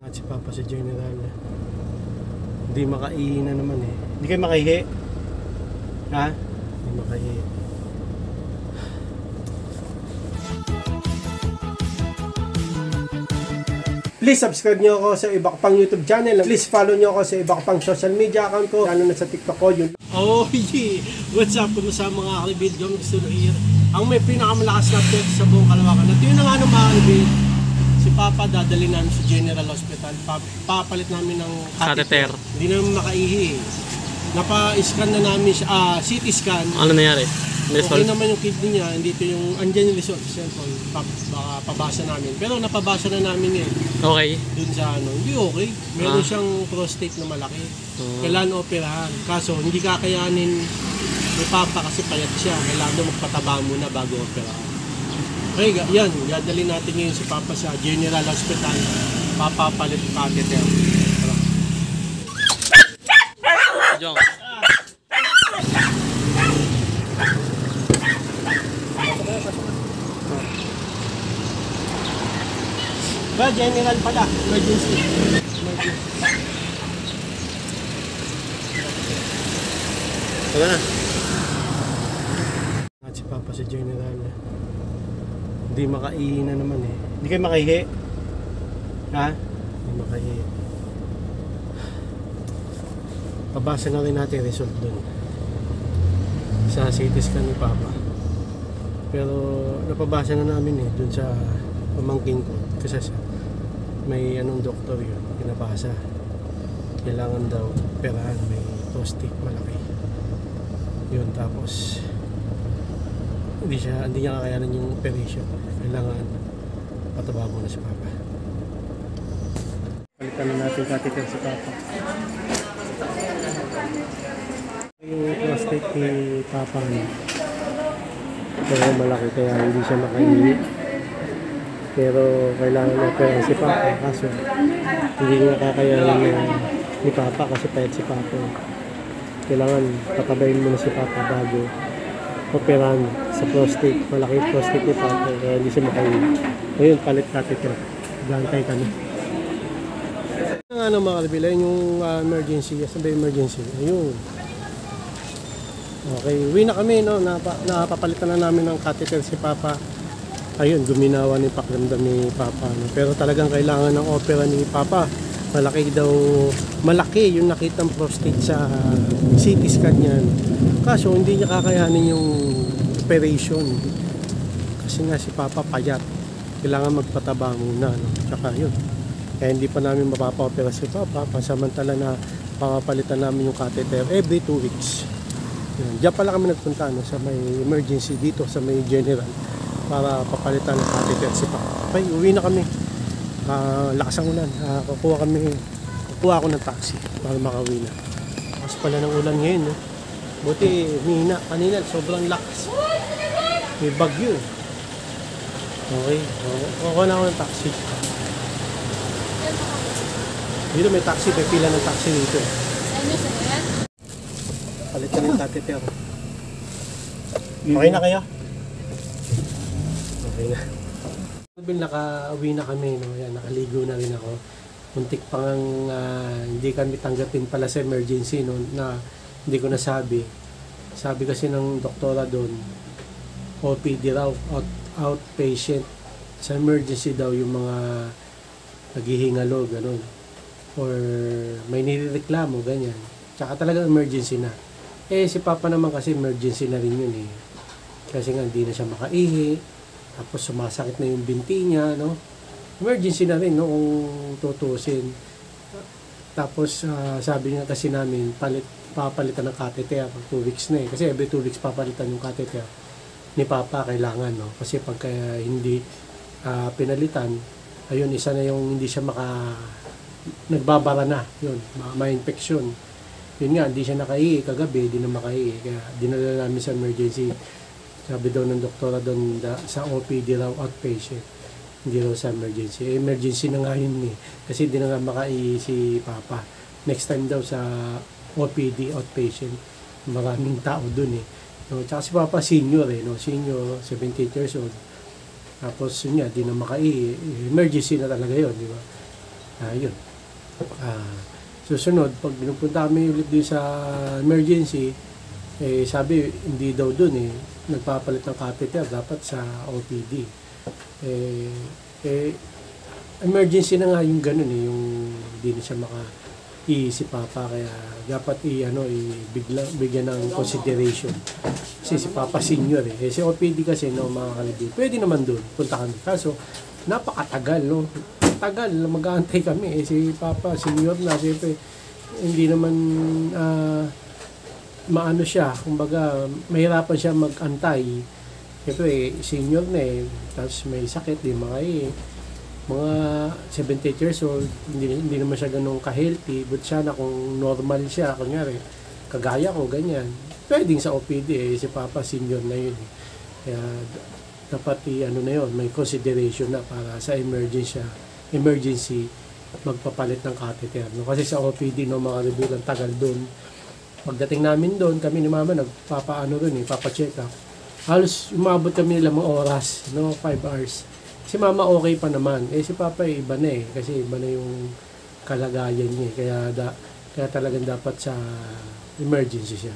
At si Papa sa General, hindi makaihi na naman eh. Hindi kayo makaihi? Ha? Hindi makaihi. Please subscribe nyo ako sa iba ko pang YouTube channel. Please follow nyo ako sa iba ko pang social media account ko. Lalo na sa TikTok ko yun. Oh yeah! What's up? Kumusta mga karibid? Gusto nyo here. Ang may pinakamalakas na pet sa buong Kalawakan. At yun na nga mga karibid. Si Papa dadali namin sa General Hospital. Papalit namin ng catheter. Hindi namin makaihi. Napa-scan na namin siya, CT scan. Ano nangyari? Okay naman yung kidney niya, dito yung andyan yung result. Siyempre, baka pabasa namin. Pero napabasa na namin eh. Okay. Dun sa ano, hindi okay. Meron siyang prostate na malaki. Kailangan operahan. Kaso hindi kakayanin ni Papa kasi payat siya. Kailangan magpataba muna bago operahan. Okay, yan. Dadali natin ngayon si Papa sa General Hospital. Papapalit catheter. Jong. Ba, General pala. Emergency. Tara na. At si Papa sa General, hindi makaihi na naman eh. Hindi kayo makaihi? Ha? Hindi makaihi. Pabasa na rin natin result dun sa CT scan ni Papa. Pero napabasa na namin eh dun sa pamangking ko kasi may anong doktor yun pinabasa, kailangan daw operahan, may prostate malaki yun, tapos hindi niya kakayanan yung operation, kailangan pataba muna si Papa. Palitan na natin catheter si Papa. Yung prostate ni Papa pero malaki kaya hindi siya makaihi. Pero kailangan na operahan si Papa kaso hindi niya kakayanan ni Papa kasi payat si Papa. Kailangan patabayin muna si Papa bago operahan sa prostate. Malaki prostate ni Papa kaya hindi siya makaihi. Ayun, palit catheter. Gantay kami. Ano mga kalibila, yung emergency, sabay emergency. Ayun. Okay, uwi na kami, no? Napapalitan na namin ng catheter si Papa. Ayun, guminawa ni pakiramdam ni Papa, no? Pero talagang kailangan ng opera ni Papa. Malaki yung nakitang prostate sa CT scan niyan. Kaso hindi niya kakayanin yung operation. Kasi nga si Papa payat. Kailangan magpataba muna, no? Tsaka yun. Kaya hindi pa namin mapapa-opera si Papa. Pansamantala na papalitan namin yung catheter every 2 weeks. Diyan pala kami nagpunta, no, sa may emergency dito sa may General para papalitan ng catheter si Papa. Okay, uwi na kami. Lakas ang ulan. Kukuha ako ng taxi para makauwi na. Lakas pala ng ulan ngayon, no? Buti mihina. Kanina sobrang lakas. May bagyo. Okay, kukuha na ako ng taxi. Dito may taxi, may pila ng taxi dito. Palitan yung catheter. Okay na kayo? Okay na. Nakauwi na kami, no? Yan, nakaligo na rin ako. Muntik pang hindi kami tanggapin pala sa emergency, no? Na hindi ko nasabi. Sabi kasi ng doktora doon, OPD raw, outpatient. Sa emergency daw yung mga naghihingalo, ganun. Or may nireklamo, ganyan. Tsaka talagang emergency na. Eh si Papa naman kasi emergency na rin yun eh. Kasi nga hindi na siya makaihi. Tapos sumasakit na yung binti niya, no? Emergency na rin, no, kung tutusin. Tapos sabi niya kasi namin, papalitan ng catheter 2 weeks na eh. Kasi every 2 weeks papalitan yung catheter ni Papa, kailangan, no? Kasi pagka hindi pinalitan, ayun, isa na yung hindi siya nagbabara na, yun, may infection. Yun nga, hindi siya nakaihi kagabi, hindi na makaihi. Kaya dinala namin sa emergency. Sabi daw ng doktora doon sa OPD raw, outpatient. Hindi raw sa emergency. Emergency na nga yun eh. Kasi hindi na nga makaihi si Papa. Next time daw sa OPD, outpatient. Maraming tao doon eh. No, tsaka si Papa senior eh. No? Senior, 78 years old. Tapos yun nga, di na makaihi. Emergency na talaga yun, di ba? Yun. Susunod, pag pinupunta kami ulit din sa emergency, sabi, hindi daw dun nagpapalit ng catheter, dapat sa OPD. Emergency na nga yung ganun yung hindi na siya si Papa, kaya dapat bigyan ng consideration. Kasi si Papa senior si OPD kasi mga kalibig, pwede naman doon, punta kami. Kaso, napakatagal, no? Tagal, mag-aantay kami. Si Papa senior na, siyempre, hindi naman maano siya, kumbaga, mahirapan siya mag-antay. Siyempre, senior na tapos may sakit, mga 78 years old, hindi naman siya ganun ka-healthy, but siya na kung normal siya, kunyari, kagaya ko, ganyan, pwedeng sa OPD si Papa senior na yun kaya dapat na yun, may consideration na para sa emergency magpapalit ng catheter, no? Kasi sa OPD, no, mga review, ang tagal doon. Pagdating namin doon, kami ni Mama papacheck up, halos umabot kami ilang oras, no, 5 hours. Si Mama okay pa naman. Si Papa iba na kasi iba na yung kalagayan niya. Kaya talagang dapat sa emergency siya.